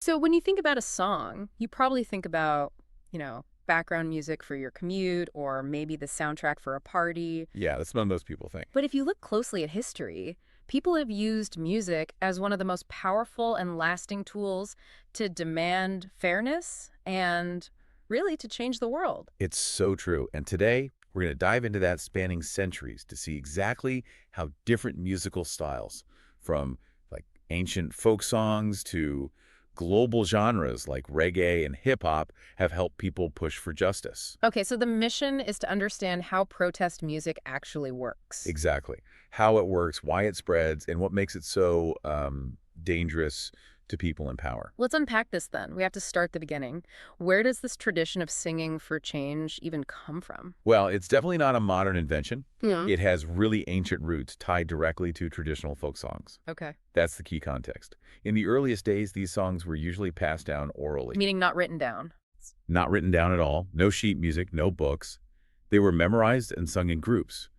So when you think about a song, you probably think about, background music for your commute or maybe the soundtrack for a party. Yeah, that's what most people think. But if you look closely at history, people have used music as one of the most powerful and lasting tools to demand fairness and really to change the world. It's so true. And today, we're going to dive into that spanning centuries to see exactly how different musical styles, from like ancient folk songs to global genres like reggae and hip hop, have helped people push for justice. Okay, so the mission is to understand how protest music actually works. Exactly. How it works, why it spreads, and what makes it so dangerous to people in power. Let's unpack this then. We have to start the beginning. Where does this tradition of singing for change even come from? Well, it's definitely not a modern invention. Yeah. It has really ancient roots tied directly to traditional folk songs. Okay. That's the key context. In the earliest days, these songs were usually passed down orally. Meaning not written down. Not written down at all, no sheet music, no books. They were memorized and sung in groups,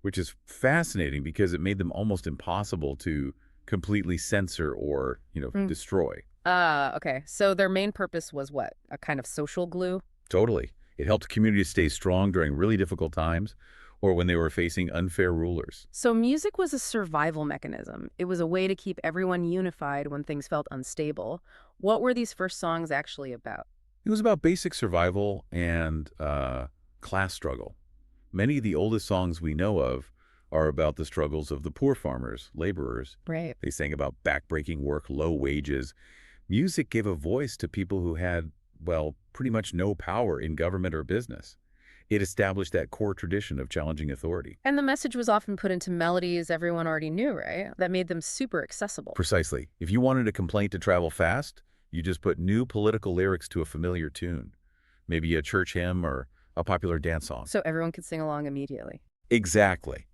which is fascinating because it made them almost impossible to completely censor or, Mm. destroy. Ah, okay. So their main purpose was what? A kind of social glue? Totally. It helped communities stay strong during really difficult times or when they were facing unfair rulers. So music was a survival mechanism. It was a way to keep everyone unified when things felt unstable. What were these first songs actually about? It was about basic survival and class struggle. Many of the oldest songs we know of are about the struggles of the poor farmers, laborers. Right. They sang about backbreaking work, low wages. Music gave a voice to people who had, well, pretty much no power in government or business. It established that core tradition of challenging authority. And the message was often put into melodies everyone already knew, right? That made them super accessible. Precisely. If you wanted a complaint to travel fast, you just put new political lyrics to a familiar tune, maybe a church hymn or a popular dance song. So everyone could sing along immediately. Exactly.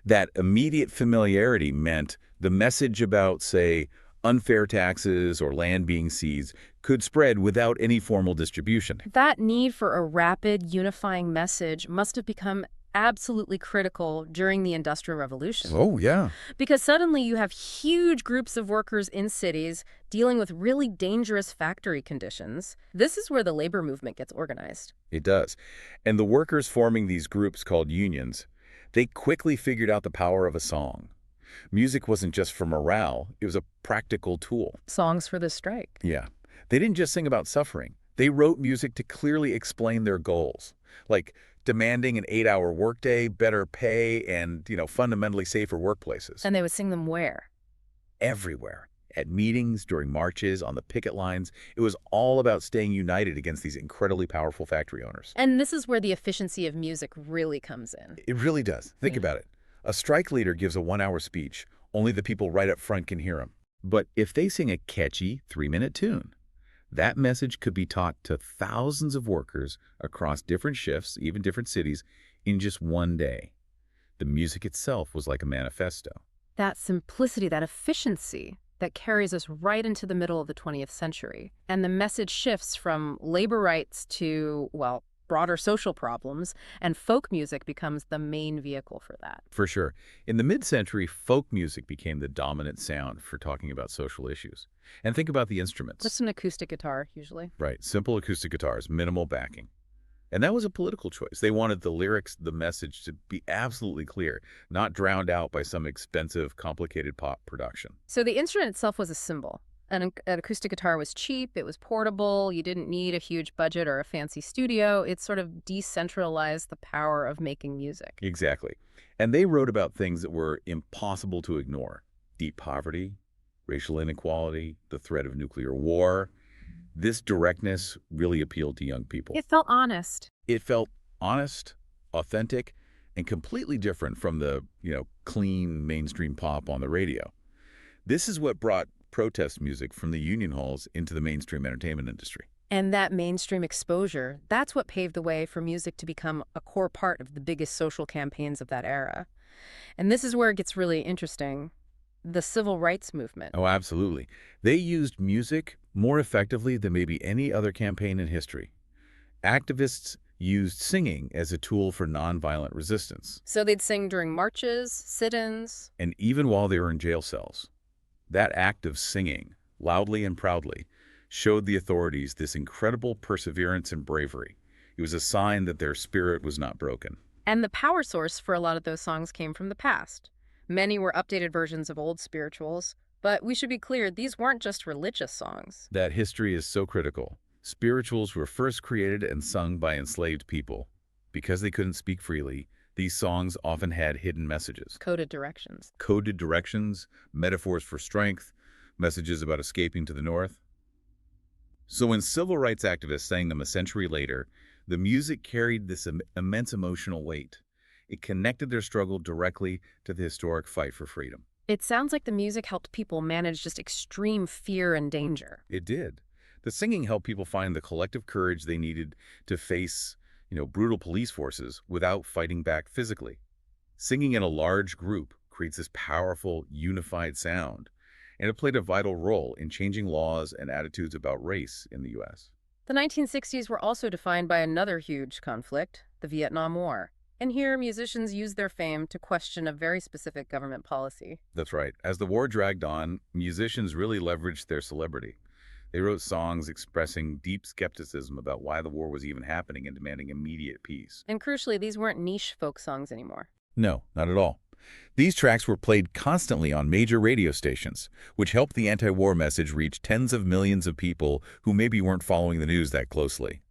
That immediate familiarity meant the message about, say, unfair taxes or land being seized could spread without any formal distribution. That need for a rapid, unifying message must have become absolutely critical during the Industrial Revolution. Oh, yeah. Because suddenly you have huge groups of workers in cities dealing with really dangerous factory conditions. This is where the labor movement gets organized. It does. And the workers forming these groups called unions, they quickly figured out the power of a song. Music wasn't just for morale, it was a practical tool. Songs for the strike. Yeah. They didn't just sing about suffering. They wrote music to clearly explain their goals, like demanding an 8-hour workday, better pay, and, fundamentally safer workplaces. And they would sing them where? Everywhere. At meetings, during marches, on the picket lines, it was all about staying united against these incredibly powerful factory owners. And this is where the efficiency of music really comes in. It really does. Think Yeah. about it. A strike leader gives a 1-hour speech. Only the people right up front can hear him. But if they sing a catchy 3-minute tune, that message could be taught to thousands of workers across different shifts, even different cities, in just one day. The music itself was like a manifesto. That simplicity, that efficiency that carries us right into the middle of the 20th century. And the message shifts from labor rights to, well, broader social problems, and folk music becomes the main vehicle for that. For sure. In the mid-century, folk music became the dominant sound for talking about social issues. And think about the instruments. Just an acoustic guitar, usually. Right, simple acoustic guitars, minimal backing. And that was a political choice. They wanted the lyrics, the message to be absolutely clear, not drowned out by some expensive, complicated pop production. So the instrument itself was a symbol. An acoustic guitar was cheap, it was portable, you didn't need a huge budget or a fancy studio. It sort of decentralized the power of making music. Exactly. And they wrote about things that were impossible to ignore. Deep poverty, racial inequality, the threat of nuclear war. This directness really appealed to young people. It felt honest. It felt honest, authentic, and completely different from the, clean mainstream pop on the radio. This is what brought protest music from the union halls into the mainstream entertainment industry. And that mainstream exposure, that's what paved the way for music to become a core part of the biggest social campaigns of that era. And this is where it gets really interesting. The civil rights movement. Oh, absolutely. They used music more effectively than maybe any other campaign in history. Activists used singing as a tool for nonviolent resistance, So they'd sing during marches, sit-ins. and even while they were in jail cells. That act of singing, loudly and proudly, showed the authorities this incredible perseverance and bravery. It was a sign that their spirit was not broken. And the power source for a lot of those songs came from the past. Many were updated versions of old spirituals, but we should be clear, these weren't just religious songs. That history is so critical. Spirituals were first created and sung by enslaved people. Because they couldn't speak freely, these songs often had hidden messages. Coded directions. Coded directions, metaphors for strength, messages about escaping to the north. So when civil rights activists sang them a century later, the music carried this immense emotional weight. It connected their struggle directly to the historic fight for freedom. It sounds like the music helped people manage just extreme fear and danger. It did. The singing helped people find the collective courage they needed to face, brutal police forces without fighting back physically. Singing in a large group creates this powerful, unified sound, and it played a vital role in changing laws and attitudes about race in the U.S. The 1960s were also defined by another huge conflict, the Vietnam War. And here, musicians used their fame to question a very specific government policy. That's right. As the war dragged on, musicians really leveraged their celebrity. They wrote songs expressing deep skepticism about why the war was even happening and demanding immediate peace. And crucially, these weren't niche folk songs anymore. No, not at all. These tracks were played constantly on major radio stations, which helped the anti-war message reach tens of millions of people who maybe weren't following the news that closely.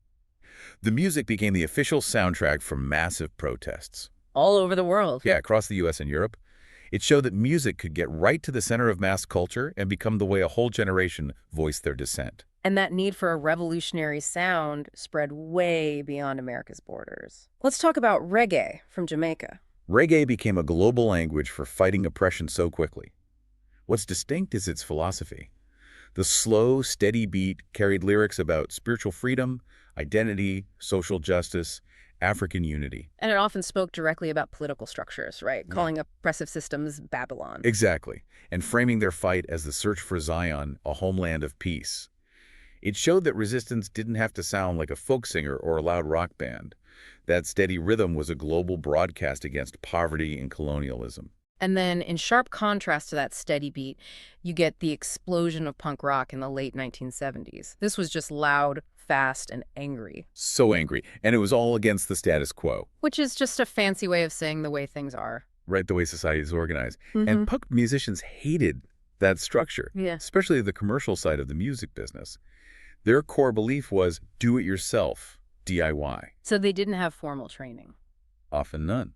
The music became the official soundtrack for massive protests. All over the world. Yeah, across the U.S. and Europe. It showed that music could get right to the center of mass culture and become the way a whole generation voiced their dissent. And that need for a revolutionary sound spread way beyond America's borders. Let's talk about reggae from Jamaica. Reggae became a global language for fighting oppression so quickly. What's distinct is its philosophy. The slow, steady beat carried lyrics about spiritual freedom, identity, social justice, African unity. And it often spoke directly about political structures, right? Calling oppressive systems Babylon. Exactly, and framing their fight as the search for Zion, a homeland of peace. It showed that resistance didn't have to sound like a folk singer or a loud rock band. That steady rhythm was a global broadcast against poverty and colonialism. And then, in sharp contrast to that steady beat, you get the explosion of punk rock in the late 1970s. This was just loud, fast, and angry. So angry. And it was all against the status quo. Which is just a fancy way of saying the way things are. Right, the way society is organized. And punk musicians hated that structure, especially the commercial side of the music business. Their core belief was do it yourself, DIY. So they didn't have formal training. Often none.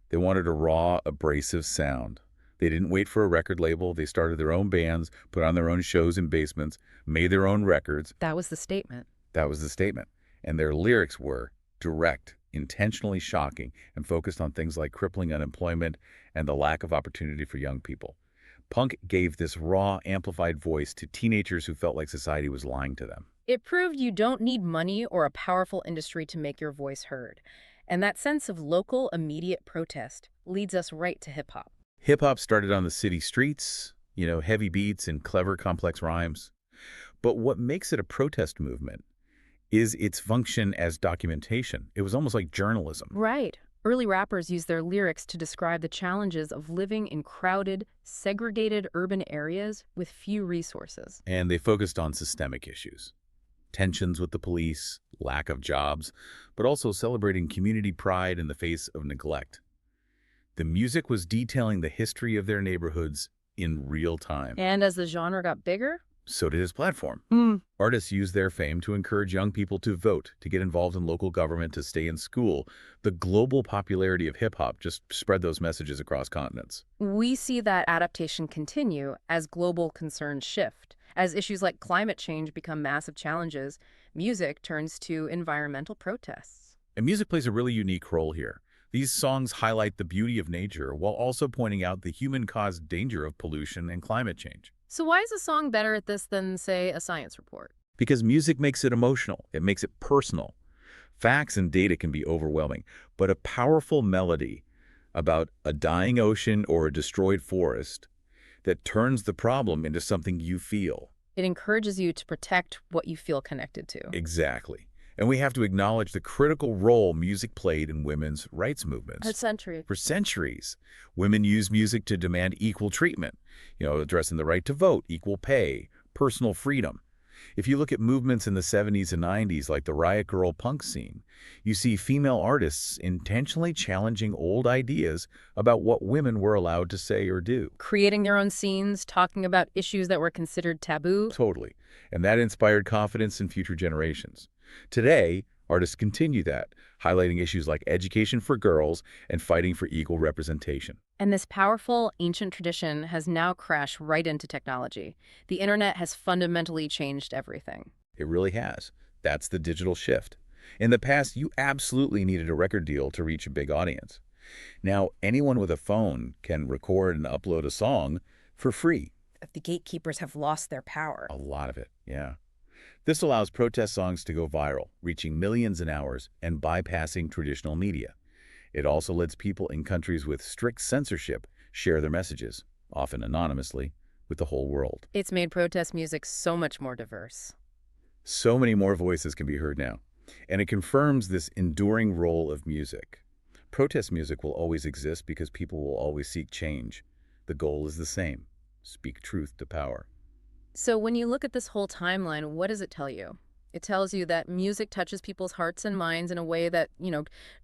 They wanted a raw, abrasive sound. They didn't wait for a record label. They started their own bands, put on their own shows in basements, made their own records. That was the statement. That was the statement. And their lyrics were direct, intentionally shocking, and focused on things like crippling unemployment and the lack of opportunity for young people. Punk gave this raw, amplified voice to teenagers who felt like society was lying to them. It proved you don't need money or a powerful industry to make your voice heard. And that sense of local, immediate protest leads us right to hip-hop. Hip-hop started on the city streets, heavy beats and clever, complex rhymes. But what makes it a protest movement is its function as documentation. It was almost like journalism. Right. Early rappers used their lyrics to describe the challenges of living in crowded, segregated urban areas with few resources. And they focused on systemic issues. Tensions with the police, lack of jobs, but also celebrating community pride in the face of neglect. The music was detailing the history of their neighborhoods in real time. And as the genre got bigger, so did his platform. Artists used their fame to encourage young people to vote, to get involved in local government, to stay in school. The global popularity of hip-hop just spread those messages across continents. We see that adaptation continue as global concerns shift. As issues like climate change become massive challenges, music turns to environmental protests. And music plays a really unique role here. These songs highlight the beauty of nature while also pointing out the human-caused danger of pollution and climate change. So why is a song better at this than, say, a science report? Because music makes it emotional. It makes it personal. Facts and data can be overwhelming, but a powerful melody about a dying ocean or a destroyed forest that turns the problem into something you feel. It encourages you to protect what you feel connected to. Exactly. And we have to acknowledge the critical role music played in women's rights movements. For centuries, women used music to demand equal treatment, addressing the right to vote, equal pay, personal freedom. If you look at movements in the 70s and 90s like the riot girl punk scene, you see female artists intentionally challenging old ideas about what women were allowed to say or do. Creating their own scenes, talking about issues that were considered taboo. Totally. And that inspired confidence in future generations. Today, artists continue that, highlighting issues like education for girls and fighting for equal representation. And this powerful, ancient tradition has now crashed right into technology. The internet has fundamentally changed everything. It really has. That's the digital shift. In the past, you absolutely needed a record deal to reach a big audience. Now, anyone with a phone can record and upload a song for free. The gatekeepers have lost their power. A lot of it, yeah. This allows protest songs to go viral, reaching millions in hours and bypassing traditional media. It also lets people in countries with strict censorship share their messages, often anonymously, with the whole world. It's made protest music so much more diverse. So many more voices can be heard now, and it confirms this enduring role of music. Protest music will always exist because people will always seek change. The goal is the same: speak truth to power. So when you look at this whole timeline, what does it tell you? It tells you that music touches people's hearts and minds in a way that,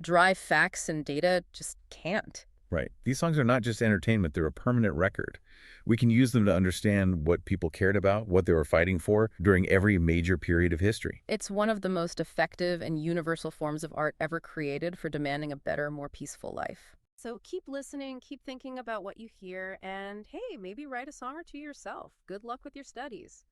dry facts and data just can't. Right. These songs are not just entertainment, they're a permanent record. We can use them to understand what people cared about, what they were fighting for during every major period of history. It's one of the most effective and universal forms of art ever created for demanding a better, more peaceful life. So keep listening, keep thinking about what you hear, and hey, maybe write a song or two yourself. Good luck with your studies.